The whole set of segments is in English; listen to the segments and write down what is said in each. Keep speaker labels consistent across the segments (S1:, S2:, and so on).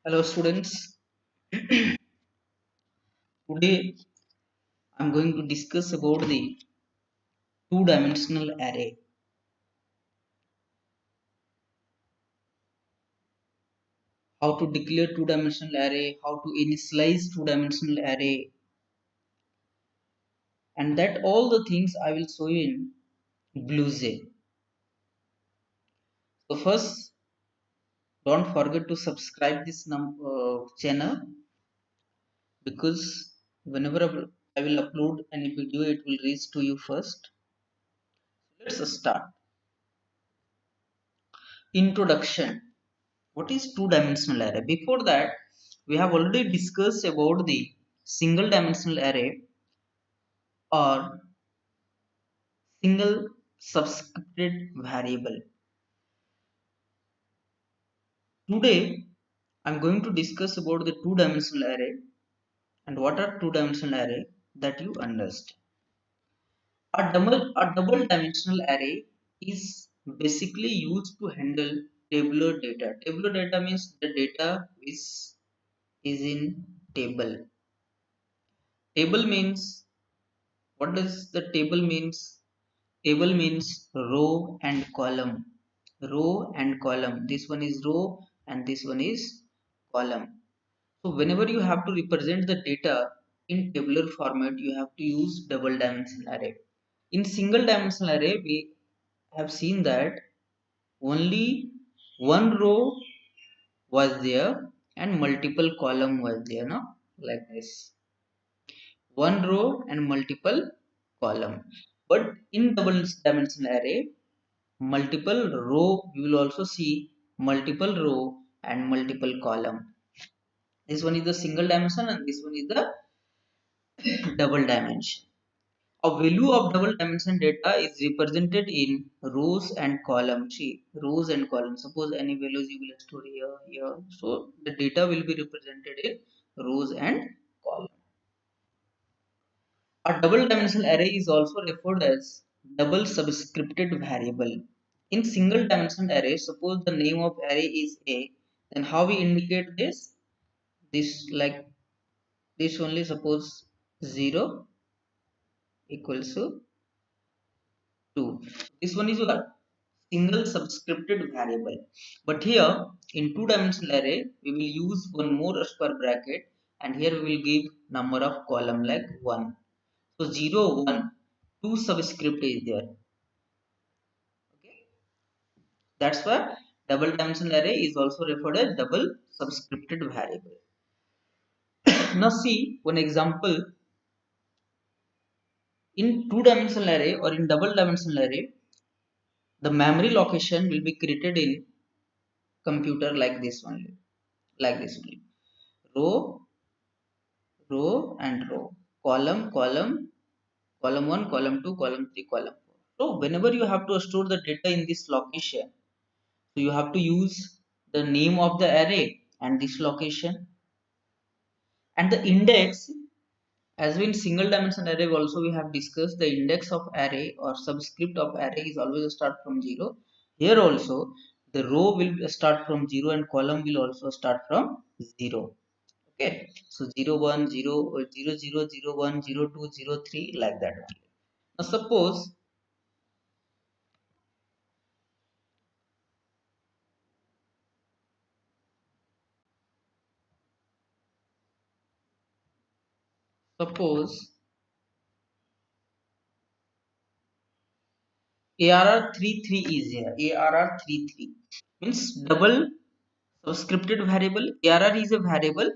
S1: Hello students, today I am going to discuss about the two-dimensional array. How to declare two-dimensional array, how to initialize two-dimensional array, and that all the things I will show you in BlueJ. So first, don't forget to subscribe this channel because whenever I will upload any video, it will reach to you first. Let's start. Introduction. What is two-dimensional array? Before that, we have already discussed about the single dimensional array or single subscripted variable. Today, I'm going to discuss about the two-dimensional array and what are two-dimensional array that you understand. A double dimensional array is basically used to handle tabular data. Tabular data means the data is in table. Table means, what does the table means? Table means row and column. Row and column. This one is row and this one is column. So whenever you have to represent the data in tabular format, you have to use double dimensional array. In single dimensional array, we have seen that only one row was there and multiple column was there, no? Like this. One row and multiple column. But in double dimensional array, multiple row, you will also see multiple row and multiple column. This one is the single dimension and this one is the double dimension. A value of double dimension data is represented in rows and columns. See, rows and columns, suppose any values you will store here, so the data will be represented in rows and columns. A double dimensional array is also referred as double subscripted variable. In single dimensional array, suppose the name of array is A, then how we indicate this? This like this only, suppose 0 equals to 2. This one is what? Single subscripted variable. But here in two dimensional array, we will use one more square bracket and here we will give number of column like 1. So 0, 1, 2 subscript is there. Okay. That's why double dimensional array is also referred as double subscripted variable. Now see one example. In two dimensional array or in double dimensional array, the memory location will be created in computer like this only. Like this only. Row, row and row. Column, column, column 1, column 2, column 3, column 4. So whenever you have to store the data in this location, so you have to use the name of the array and this location, and the index, as in single dimension array also we have discussed, the index of array or subscript of array is always start from 0. Here also the row will start from 0 and column will also start from 0. Okay, so 0 1 0 0 0 0 1 0 2 0 3 like that only. Now suppose ARR 33 is here. ARR 33 means double subscripted variable. ARR is a variable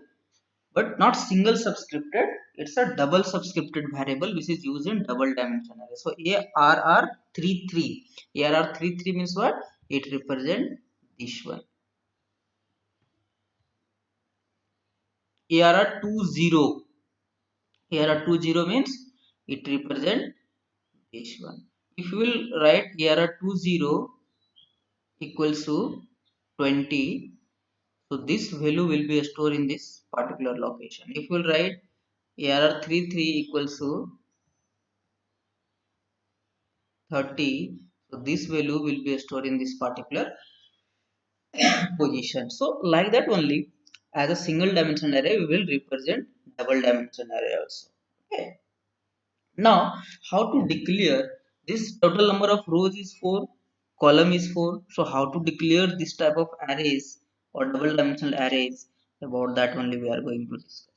S1: but not single subscripted. It's a double subscripted variable which is used in double dimension array. So ARR 33. ARR 33 means what? It represents this one. ARR 20. ARR 20 means it represents this one. If you will write ARR 20 equals to 20, so this value will be stored in this particular location. If you will write ARR 33 equals to 30, so this value will be stored in this particular position. So like that only, as a single dimensional array, we will represent double dimensional array also. Okay. Now, how to declare this total number of rows is 4, column is 4. So, how to declare this type of arrays or double dimensional arrays? About that only we are going to discuss.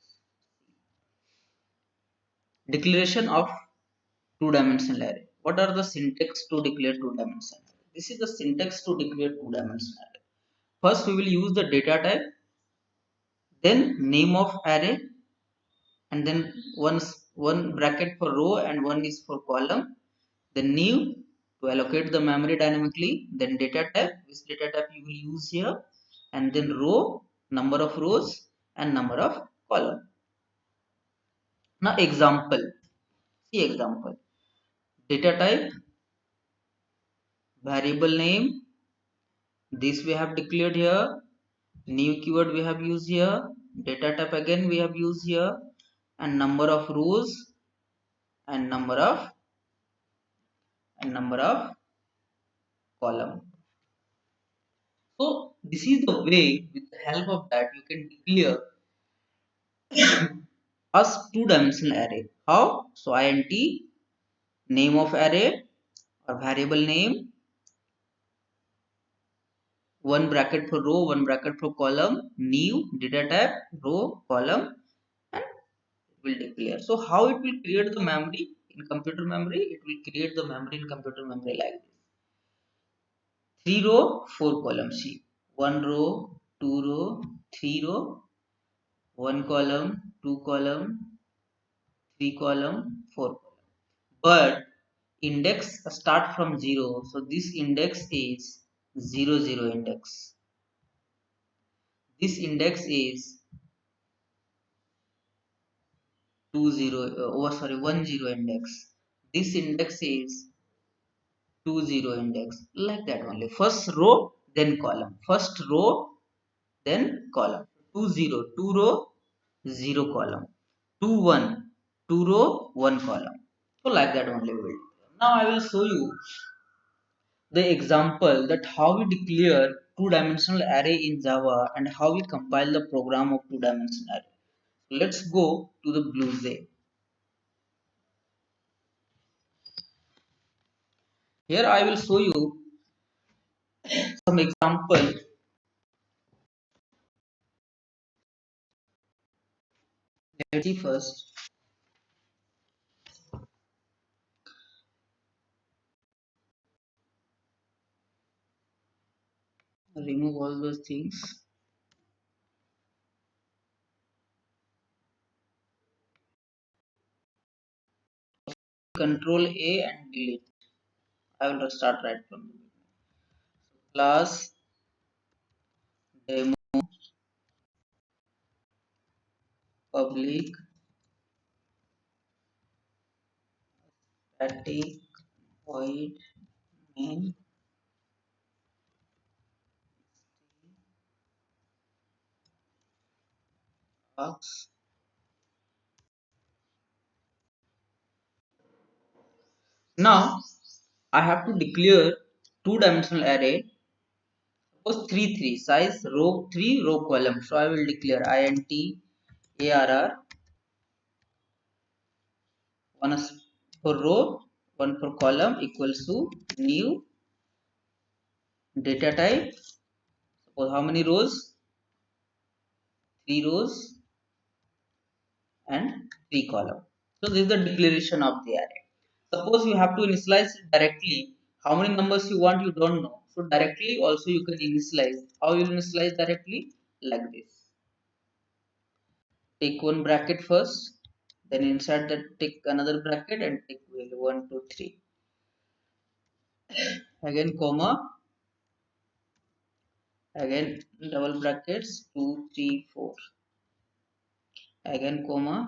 S1: Declaration of two-dimensional array. What are the syntax to declare two-dimensional array? This is the syntax to declare two-dimensional array. First, we will use the data type, then name of array, and then one bracket for row and one is for column. Then new to allocate the memory dynamically. Then data type, which data type you will use here, and then row, number of rows and number of column. Now example, see example, data type, variable name, this we have declared here, new keyword we have used here, data type again we have used here, and number of rows and number of column. So this is the way, with the help of that you can declare as two-dimensional array. How? So int name of array or variable name, one bracket for row, one bracket for column, new data type, row, column, and it will declare. So how it will create the memory in computer memory? It will create the memory in computer memory like this: 3 row, 4 column. See, 1 row, 2 row, 3 row, 1 column, 2 column, 3 column, 4 column. But index start from 0, so this index is 0 0 index. This index is 1 0 index. This index is 2 0 index, like that only. First row then column, first row then column. 2 0 2 row, 0 column, 2 1 2 row, 1 column. So like that only we will. Now I will show you the example that how we declare two-dimensional array in Java and how we compile the program of two-dimensional array. Let's go to the BlueJ. Here I will show you some example. Let's see first. Remove all those things. Control A and delete. I will start right from the beginning. Class demo public static void main box. Now I have to declare two-dimensional array. Suppose 3 3 size row 3 row column. So I will declare int arr, one for row, one for column, equals to new data type. Suppose how many rows? 3 rows and 3 column. So this is the declaration of the array. Suppose you have to initialize it directly. How many numbers you want, you don't know. So directly also you can initialize. How you initialize directly? Like this. Take one bracket first, then inside that take another bracket and take value 1 2 3, again comma, again double brackets 2 3 4, again comma,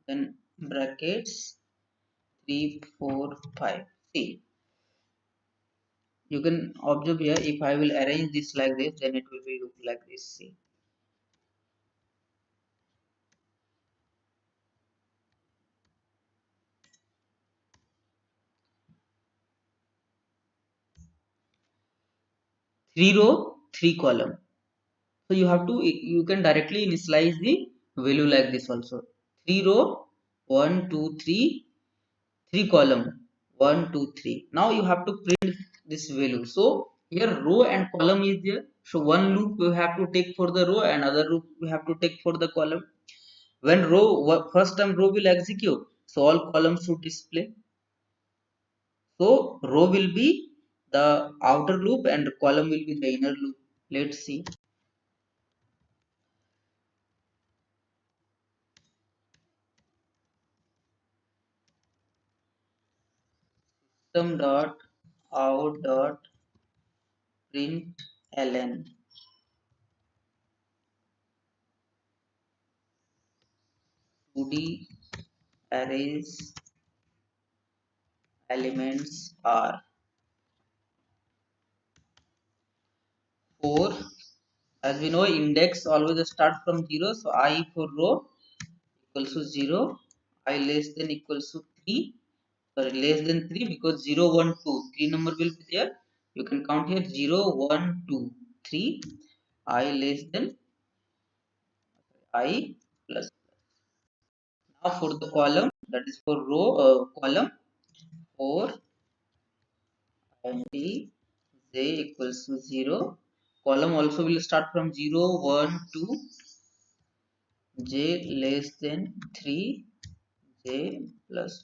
S1: then brackets 3 4 5. See, you can observe here, if I will arrange this like this, then it will be look like this. See, 3 row 3 column, So you can directly initialize the value like this also. 3 row, 1 2 3, 3 column, 1 2 3. Now you have to print this value. So here row and column is there, so one loop we have to take for the row, and other loop we have to take for the column. When first time row will execute, so all columns should display. So row will be the outer loop and column will be the inner loop. Let's see. System dot out dot println 2D arrays elements are 4. As we know, index always start from 0, so I for row equals to 0, I less than equals to 3, sorry, less than 3, because 0 1 2 3 number will be there. You can count here 0 1 2 3, I less than I plus. Now for the column, that is for row, column 4 and j equals to 0. Column also will start from 0 1 2, j less than 3, j plus.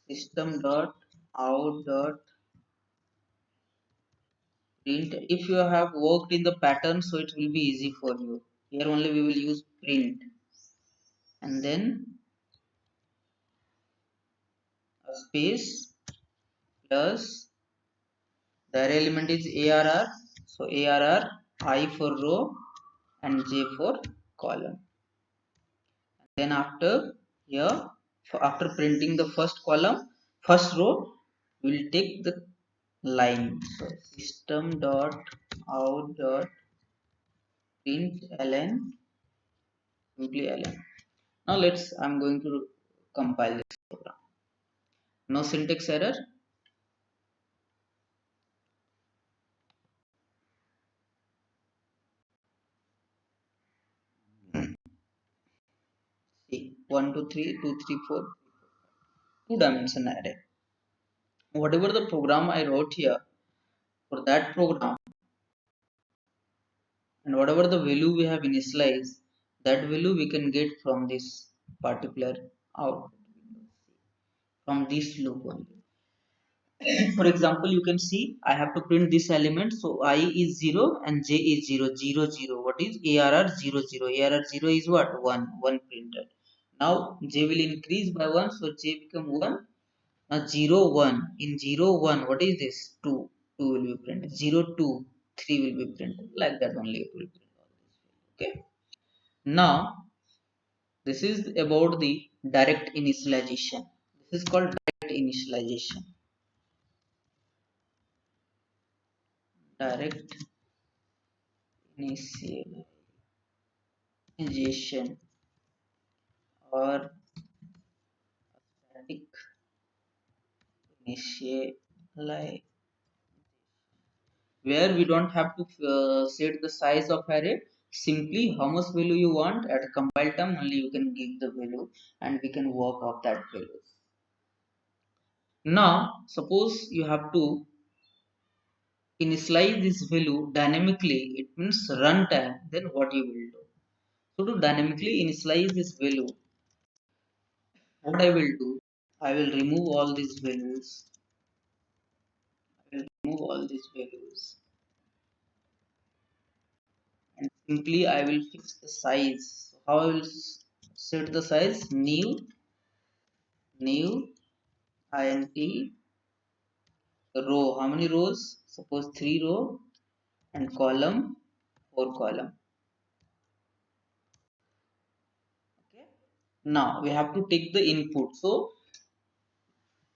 S1: System dot out dot print. If you have worked in the pattern, so it will be easy for you. Here only we will use print, and then a space plus the array element is arr, so arr I for row and j for column. Then after here, after printing the first column, first row, we will take the line. So system dot out dot print ln simply ln. Now I'm going to compile this program. No syntax error. See, 1 2 3 2 3 4, two dimension array. Whatever the program I wrote here, for that program, and whatever the value we have initialized, that value we can get from this particular output, from this loop only. For example, you can see I have to print this element, so I is 0 and j is 0 0 0. What is arr 0 0? Arr 0 is what? 1 1 printed. Now j will increase by 1, so j become 1. Now 0 1, in 0 1, what is this? 2 2 will be printed. 0 2 3 will be printed, like that only it will print. Okay, now this is about the direct initialization. This is called direct initialization. Direct initialization or static initialization, where we don't have to set the size of array. Simply how much value you want at compile time only you can give the value, and we can work off that value. Now suppose you have to initialize this value dynamically, it means runtime. Then what you will do? So to dynamically initialize this value, what I will do, I will remove all these values. I will remove all these values, and simply I will fix the size. So how I will set the size? New int row. How many rows? Suppose 3 row, and column 4 column. Okay. Now we have to take the input. So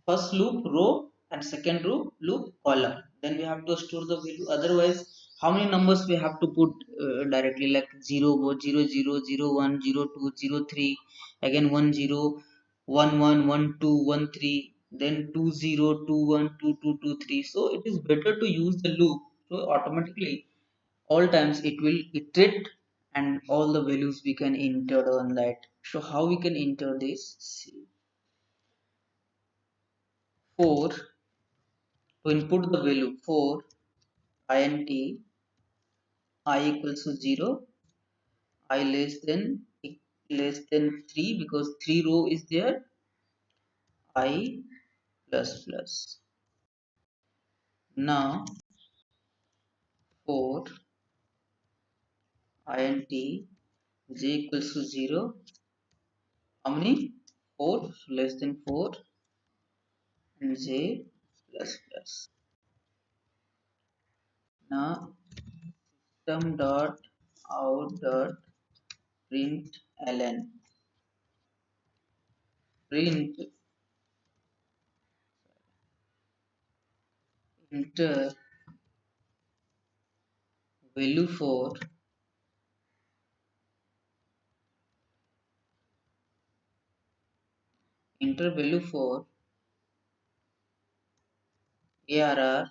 S1: first loop row and second loop column. Then we have to store the value. Otherwise, how many numbers we have to put directly, like 0 0 0 0 1 0 2 0 3, again 1 0 1 1 1 2 1 3, then 20212223. So it is better to use the loop, so automatically all times it will iterate and all the values we can enter on that. So how we can enter this? See, 4 to input the value 4 int I equals to 0, I less than 3 because 3 row is there, I plus plus. Now 4 int j equals to 0. How many? 4, so less than 4 and j plus plus. Now system dot out dot print ln, print enter value for enter value for ARR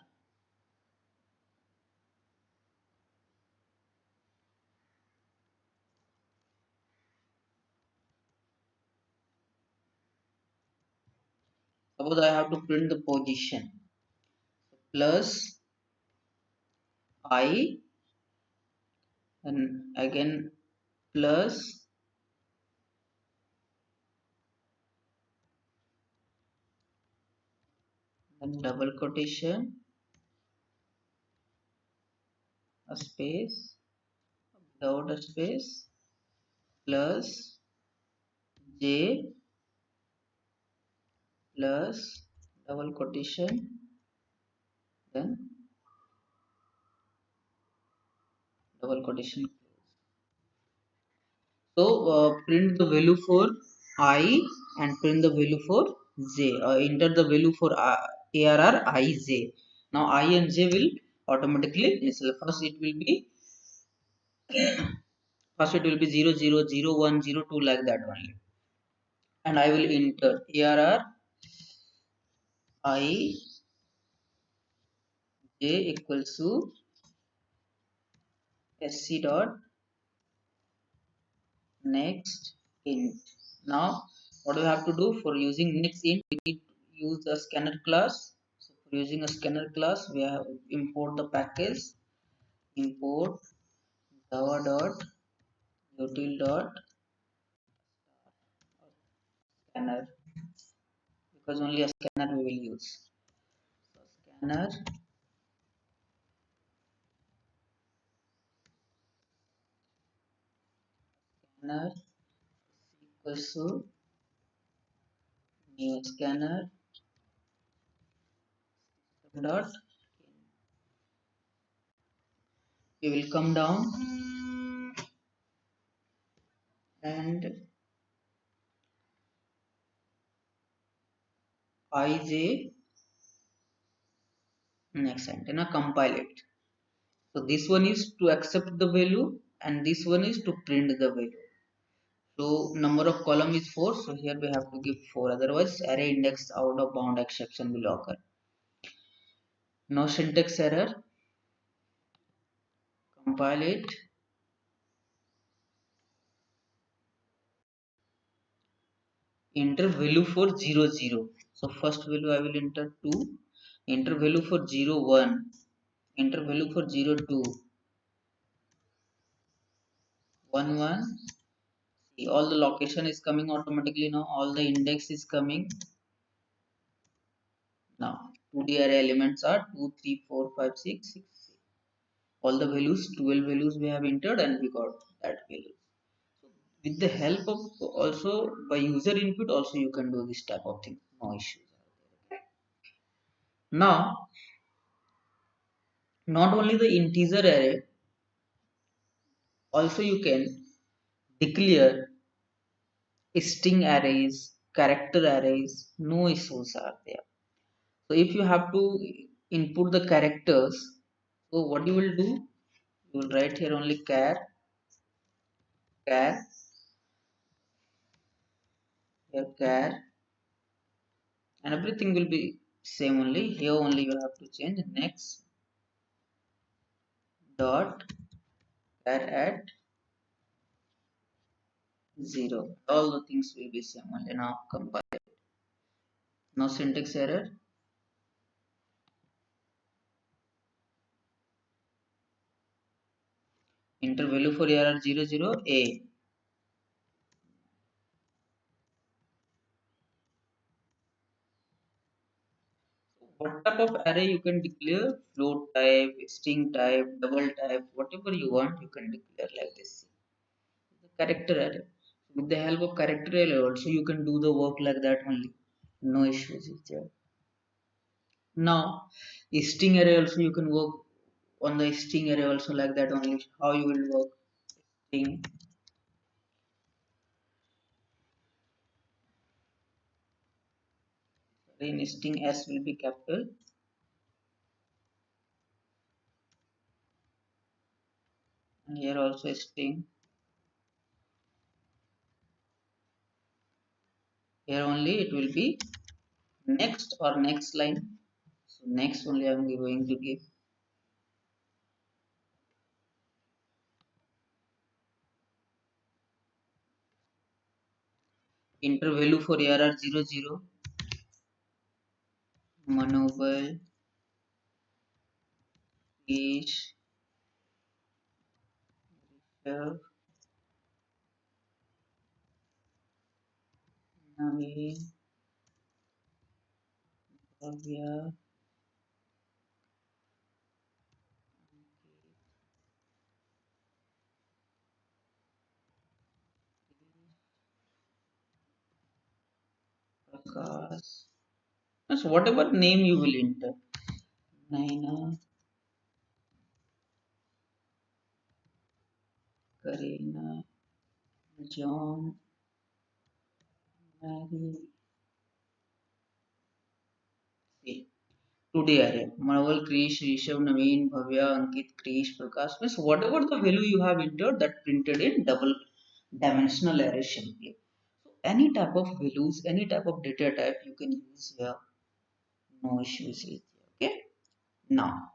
S1: suppose I have to print the position plus I and again plus then double quotation a space without a space plus j plus double quotation then double quotation. So print the value for I and print the value for j. Enter the value for ARR I j. Now I and j will automatically first it will be first it will be 0 0 0 1 0 2 like that only, and I will enter ARR I j equals to sc dot next int. Now what we have to do for using next int, we need to use the scanner class. So for using a scanner class we have import the package import java dot util dot scanner, because only a scanner we will use. So scanner equals to new scanner dot, we will come down and ij next enter. Now compile it. So this one is to accept the value and this one is to print the value. So number of column is 4, so here we have to give 4, otherwise array index out of bound exception will occur. No syntax error, compile it, enter value for 0 0. So first value I will enter 2, enter value for 0 1, enter value for 0 2, 1 1. See, all the location is coming automatically now, all the index is coming. Now 2D array elements are 2 3 4 5 6 6. All the values 12 values we have entered and we got that value. So with the help of also by user input also you can do this type of thing, no issues. Now not only the integer array, also you can declare string arrays, character arrays, no issues are there. So if you have to input the characters, so what you will do, you will write here only char, here char and everything will be same only. Here only you have to change next dot char at 0. All the things will be same only. Now compile it. No syntax error. Enter value for error 00 a. What type of array you can declare? Float type, string type, double type, whatever you want you can declare like this. The character array. With the help of character array also you can do the work like that only. No issues with that. Now string array also you can work on the string array also like that only. How you will work string in string s will be capital, and here also string. Here only it will be next or next line. So next only I am going to give. Enter value for error 00 Manoble is Naveen Bhavya Prakash. So whatever name you will enter. Naina, Karina, John, Mary. See, today array. Manaval, Krish, Rishabh, Naveen, Bhavya, Ankit, Krish, Prakash. Means whatever the value you have entered that printed in double dimensional array simply. So any type of values, any type of data type you can use here. No issues with it. Okay. Now,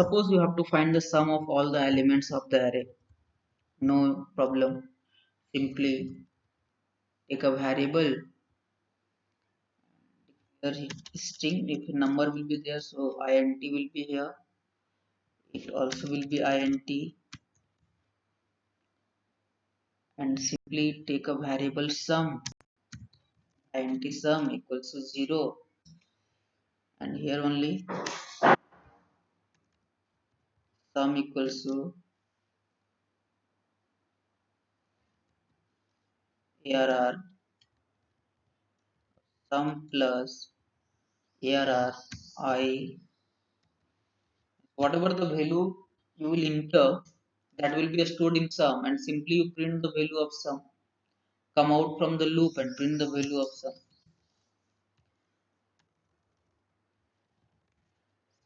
S1: suppose you have to find the sum of all the elements of the array. No problem. Simply take a variable, here string. If a number will be there, so int will be here. It also will be int, and simply take a variable sum. Int sum equals to 0, and here only sum equals to arr, sum plus arr I. Whatever the value you will enter, that will be stored in sum, and simply you print the value of sum. Come out from the loop and print the value of sum.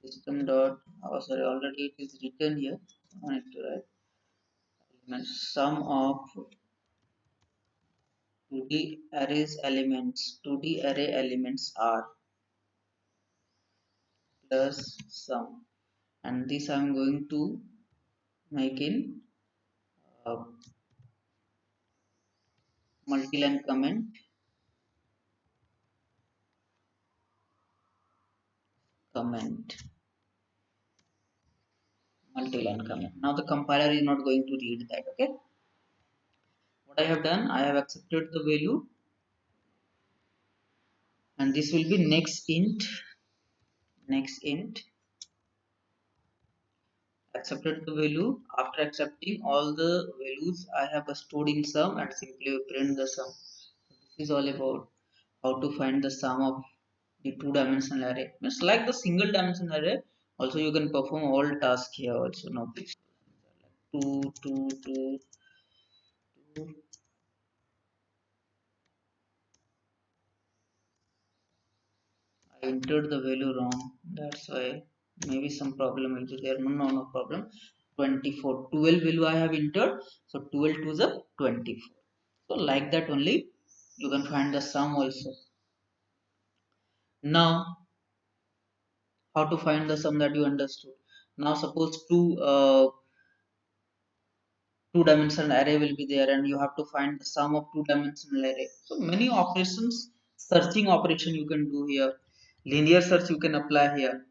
S1: System dot, oh sorry, already it is written here. I need to write element sum of 2D arrays elements. 2D array elements are plus sum, and this I am going to make in uh, multi-line comment multi-line comment. Now the compiler is not going to read that. Okay, what I have done, I have accepted the value, and this will be next int accepted the value. After accepting all the values I have stored in sum, and simply print the sum. So this is all about how to find the sum of the two-dimensional array. It's like the single dimensional array. Also you can perform all tasks here also. No, two, two, two, two. I entered the value wrong. That's why maybe some problem will be there. No problem. 24. 12 value I have entered. So 12 to the 24. So like that only You can find the sum also. Now, how to find the sum that you understood. Now, suppose two-dimensional array will be there, and you have to find the sum of two-dimensional array. So many operations, searching operation you can do here. Linear search you can apply here.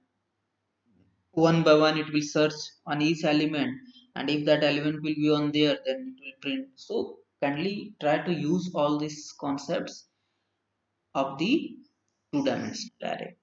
S1: One by one, it will search on each element, and if that element will be on there, then it will print. So kindly try to use all these concepts of the two-dimensional array.